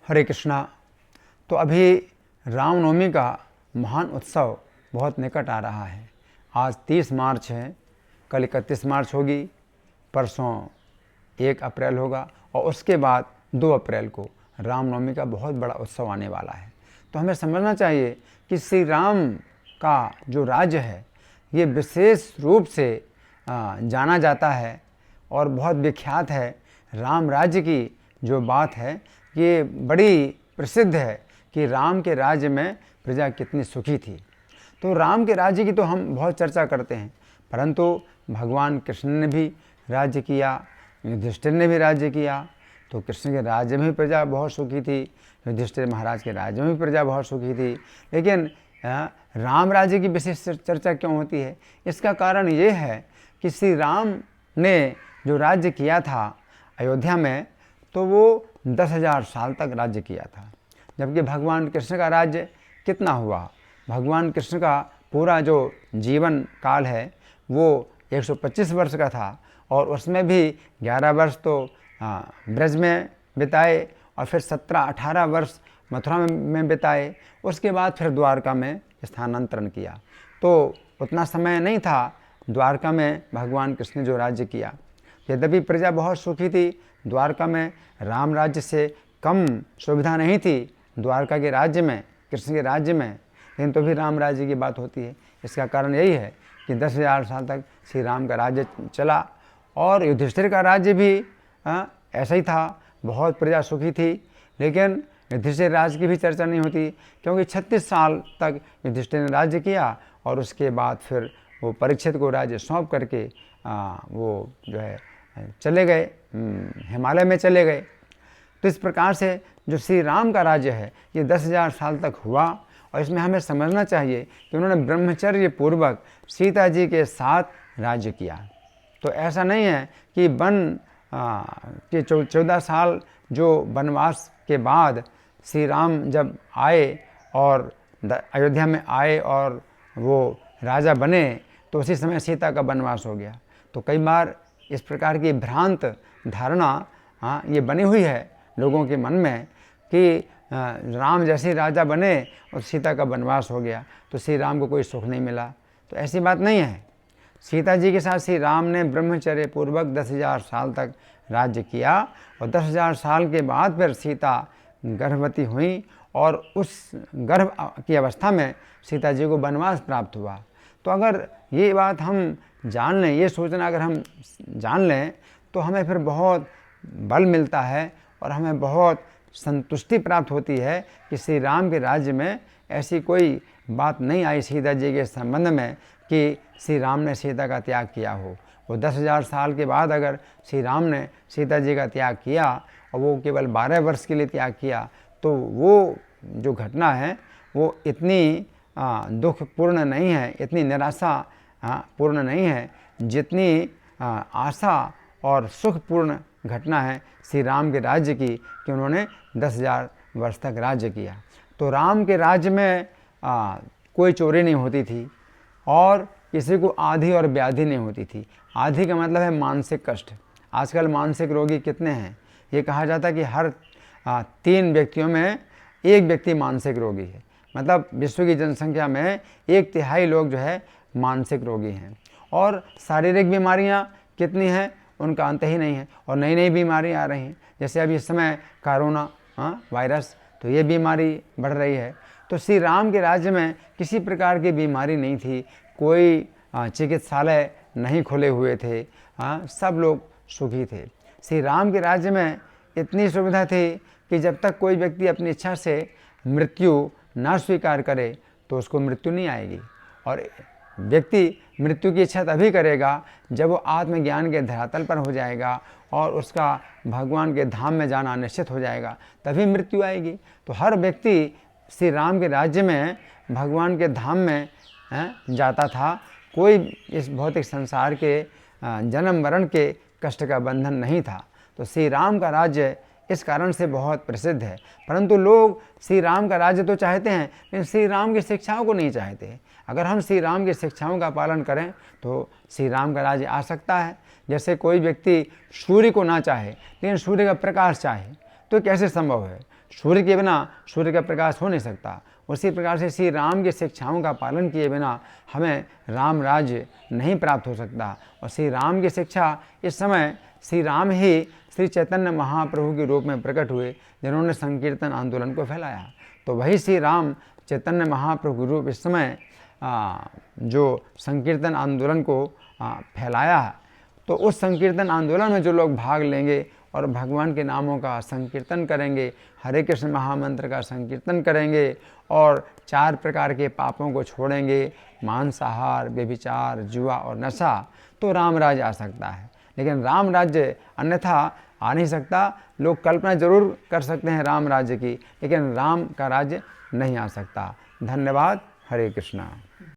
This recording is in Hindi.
हरे कृष्णा। तो अभी रामनवमी का महान उत्सव बहुत निकट आ रहा है। आज 30 मार्च है, कल 31 मार्च होगी, परसों 1 अप्रैल होगा और उसके बाद 2 अप्रैल को रामनवमी का बहुत बड़ा उत्सव आने वाला है। तो हमें समझना चाहिए कि श्री राम का जो राज्य है ये विशेष रूप से जाना जाता है और बहुत विख्यात है। राम राज्य की जो बात है ये बड़ी प्रसिद्ध है कि राम के राज्य में प्रजा कितनी सुखी थी। तो राम के राज्य की तो हम बहुत चर्चा करते हैं, परंतु भगवान कृष्ण ने भी राज्य किया, युधिष्ठिर ने भी राज्य किया। तो कृष्ण के राज्य में भी प्रजा बहुत सुखी थी, युधिष्ठिर महाराज के राज्य में भी प्रजा बहुत सुखी थी। लेकिन राम राज्य की विशेष चर्चा क्यों होती है? इसका कारण ये है कि श्री राम ने जो राज्य किया था अयोध्या में, तो वो 10,000 साल तक राज्य किया था, जबकि भगवान कृष्ण का राज्य कितना हुआ? भगवान कृष्ण का पूरा जो जीवन काल है वो 125 वर्ष का था और उसमें भी 11 वर्ष तो ब्रज में बिताए और फिर 17-18 वर्ष मथुरा में बिताए। उसके बाद फिर द्वारका में स्थानांतरण किया। तो उतना समय नहीं था द्वारका में भगवान कृष्ण ने जो राज्य किया। यद्यपि प्रजा बहुत सुखी थी, द्वारका में राम राज्य से कम सुविधा नहीं थी द्वारका के राज्य में, कृष्ण के राज्य में, लेकिन तो भी राम राज्य की बात होती है। इसका कारण यही है कि 10,000 साल तक श्री राम का राज्य चला और युधिष्ठिर का राज्य भी ऐसा ही था, बहुत प्रजा सुखी थी। लेकिन युधिष्ठिर राज्य की भी चर्चा नहीं होती क्योंकि 36 साल तक युधिष्ठिर ने राज्य किया और उसके बाद फिर वो परीक्षित को राज्य सौंप करके वो जो है चले गए, हिमालय में चले गए। तो इस प्रकार से जो श्री राम का राज्य है ये 10,000 साल तक हुआ और इसमें हमें समझना चाहिए कि उन्होंने ब्रह्मचर्य पूर्वक सीता जी के साथ राज्य किया। तो ऐसा नहीं है कि वन के 14 साल जो वनवास के बाद श्री राम जब आए और अयोध्या में आए और वो राजा बने तो उसी समय सीता का वनवास हो गया। तो कई बार इस प्रकार की भ्रांत धारणा ये बनी हुई है लोगों के मन में कि राम जैसे राजा बने और सीता का वनवास हो गया तो श्री राम को कोई सुख नहीं मिला। तो ऐसी बात नहीं है। सीता जी के साथ श्री राम ने ब्रह्मचर्य पूर्वक 10,000 साल तक राज्य किया और 10,000 साल के बाद फिर सीता गर्भवती हुई और उस गर्भ की अवस्था में सीता जी को वनवास प्राप्त हुआ। तो अगर ये बात हम जान लें, ये सोचना अगर हम जान लें तो हमें फिर बहुत बल मिलता है और हमें बहुत संतुष्टि प्राप्त होती है कि श्री राम के राज्य में ऐसी कोई बात नहीं आई सीता जी के संबंध में कि श्री राम ने सीता का त्याग किया हो। वो 10,000 साल के बाद अगर श्री राम ने सीता जी का त्याग किया और वो केवल 12 वर्ष के लिए त्याग किया तो वो जो घटना है वो इतनी दुखपूर्ण नहीं है, इतनी निराशा पूर्ण नहीं है जितनी आशा और सुखपूर्ण घटना है श्री राम के राज्य की कि उन्होंने 10,000 वर्ष तक राज्य किया। तो राम के राज्य में कोई चोरी नहीं होती थी और किसी को आधी और व्याधि नहीं होती थी। आधी का मतलब है मानसिक कष्ट। आजकल मानसिक रोगी कितने हैं? ये कहा जाता है कि हर 3 व्यक्तियों में 1 व्यक्ति मानसिक रोगी है। मतलब विश्व की जनसंख्या में 1/3 लोग जो है मानसिक रोगी हैं। और शारीरिक बीमारियां कितनी हैं उनका अंत ही नहीं है और नई नई बीमारियां आ रही हैं। जैसे अभी इस समय कोरोना वायरस, तो ये बीमारी बढ़ रही है। तो श्री राम के राज्य में किसी प्रकार की बीमारी नहीं थी, कोई चिकित्सालय नहीं खुले हुए थे, सब लोग सुखी थे। श्री राम के राज्य में इतनी सुविधा थी कि जब तक कोई व्यक्ति अपनी इच्छा से मृत्यु ना स्वीकार करे तो उसको मृत्यु नहीं आएगी। और व्यक्ति मृत्यु की इच्छा तभी करेगा जब वो आत्मज्ञान के धरातल पर हो जाएगा और उसका भगवान के धाम में जाना निश्चित हो जाएगा, तभी मृत्यु आएगी। तो हर व्यक्ति श्री राम के राज्य में भगवान के धाम में जाता था। कोई इस भौतिक संसार के जन्म मरण के कष्ट का बंधन नहीं था। तो श्री राम का राज्य इस कारण से बहुत प्रसिद्ध है। परंतु लोग श्री राम का राज्य तो चाहते हैं लेकिन श्री राम की शिक्षाओं को नहीं चाहते। अगर हम श्री राम की शिक्षाओं का पालन करें तो श्री राम का राज्य आ सकता है। जैसे कोई व्यक्ति सूर्य को ना चाहे लेकिन सूर्य का प्रकाश चाहे तो कैसे संभव है? सूर्य के बिना सूर्य का प्रकाश हो नहीं सकता। उसी प्रकार से श्री राम की शिक्षाओं का पालन किए बिना हमें राम राज्य नहीं प्राप्त हो सकता। और श्री राम की शिक्षा इस समय श्री राम ही श्री चैतन्य महाप्रभु के रूप में प्रकट हुए, जिन्होंने संकीर्तन आंदोलन को फैलाया। तो वही श्री राम चैतन्य महाप्रभु के रूप इस समय जो संकीर्तन आंदोलन को फैलाया है, तो उस संकीर्तन आंदोलन में जो लोग भाग लेंगे और भगवान के नामों का संकीर्तन करेंगे, हरे कृष्ण महामंत्र का संकीर्तन करेंगे और 4 प्रकार के पापों को छोड़ेंगे, मांसाहार, व्यभिचार, जुआ और नशा, तो राम राज्य आ सकता है। लेकिन राम राज्य अन्यथा आ नहीं सकता। लोग कल्पना जरूर कर सकते हैं राम राज्य की, लेकिन राम का राज्य नहीं आ सकता। धन्यवाद। हरे कृष्णा।